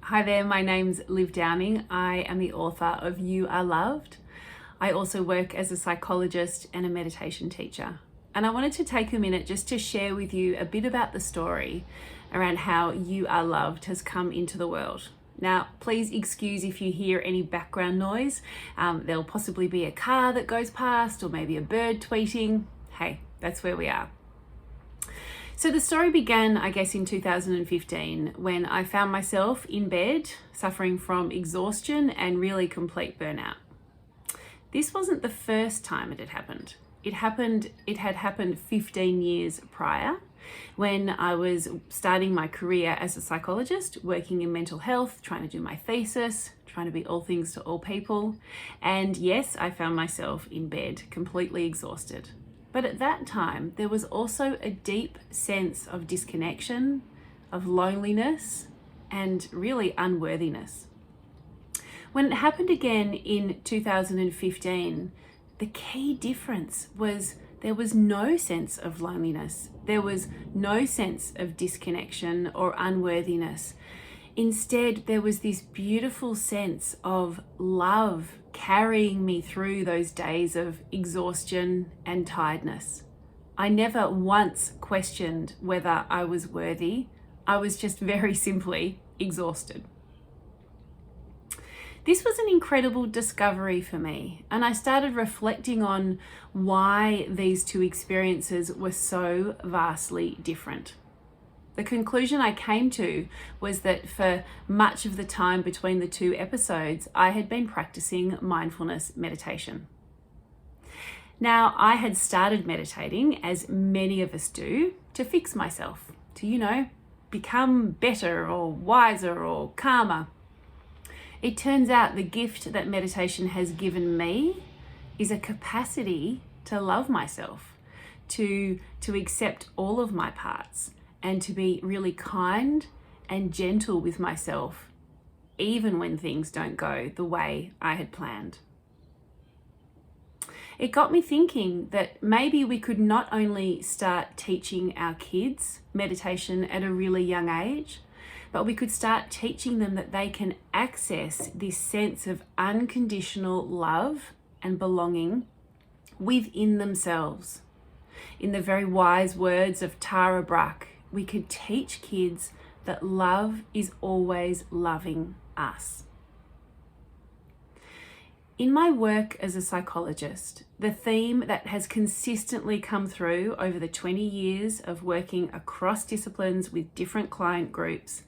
Hi there, my name's Liv Downing. I am the author of You Are Loved. I also work as a psychologist and a meditation teacher. And I wanted to take a minute just to share with you a bit about the story around how You Are Loved has come into the world. Now, please excuse if you hear any background noise. There'll possibly be a car that goes past or maybe a bird tweeting. Hey, that's where we are. So the story began, I guess, in 2015 when I found myself in bed suffering from exhaustion and really complete burnout. This wasn't the first time it had happened. It had happened 15 years prior when I was starting my career as a psychologist, working in mental health, trying to do my thesis, trying to be all things to all people. And yes, I found myself in bed completely exhausted. But at that time, there was also a deep sense of disconnection, of loneliness, and really unworthiness. When it happened again in 2015, the key difference was there was no sense of loneliness. There was no sense of disconnection or unworthiness. Instead, there was this beautiful sense of love carrying me through those days of exhaustion and tiredness. I never once questioned whether I was worthy. I was just very simply exhausted. This was an incredible discovery for me, and I started reflecting on why these two experiences were so vastly different. The conclusion I came to was that for much of the time between the two episodes, I had been practicing mindfulness meditation. Now, I had started meditating, as many of us do, to fix myself, to, become better or wiser or calmer. It turns out the gift that meditation has given me is a capacity to love myself, to accept all of my parts, and to be really kind and gentle with myself, even when things don't go the way I had planned. It got me thinking that maybe we could not only start teaching our kids meditation at a really young age, but we could start teaching them that they can access this sense of unconditional love and belonging within themselves. In the very wise words of Tara Brach, we could teach kids that love is always loving us. In my work as a psychologist, the theme that has consistently come through over the 20 years of working across disciplines with different client groups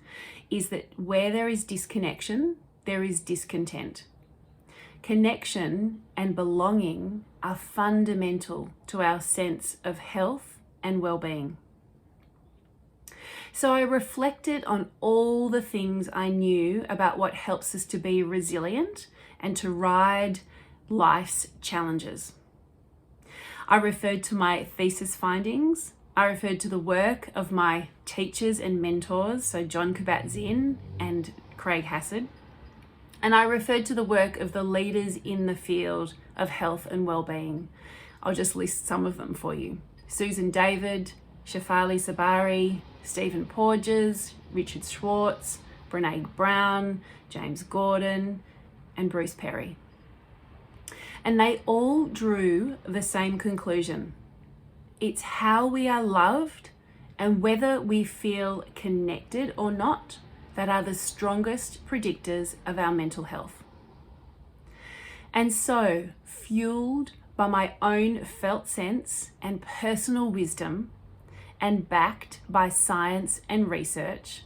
is that where there is disconnection, there is discontent. Connection and belonging are fundamental to our sense of health and well-being. So I reflected on all the things I knew about what helps us to be resilient and to ride life's challenges. I referred to my thesis findings. I referred to the work of my teachers and mentors, so Jon Kabat-Zinn and Craig Hassad. And I referred to the work of the leaders in the field of health and well-being. I'll just list some of them for you. Susan David, Shefali Sabari, Stephen Porges, Richard Schwartz, Brené Brown, James Gordon, and Bruce Perry. And they all drew the same conclusion. It's how we are loved and whether we feel connected or not that are the strongest predictors of our mental health. And so, fueled by my own felt sense and personal wisdom, and backed by science and research,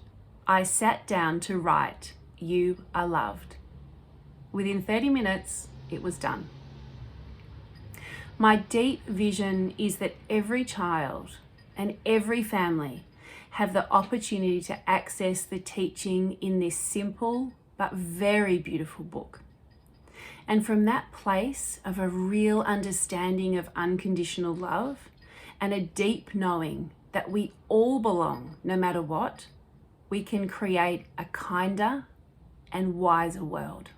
I sat down to write You Are Loved. Within 30 minutes, it was done. My deep vision is that every child and every family have the opportunity to access the teaching in this simple but very beautiful book. And from that place of a real understanding of unconditional love and a deep knowing that we all belong no matter what, we can create a kinder and wiser world.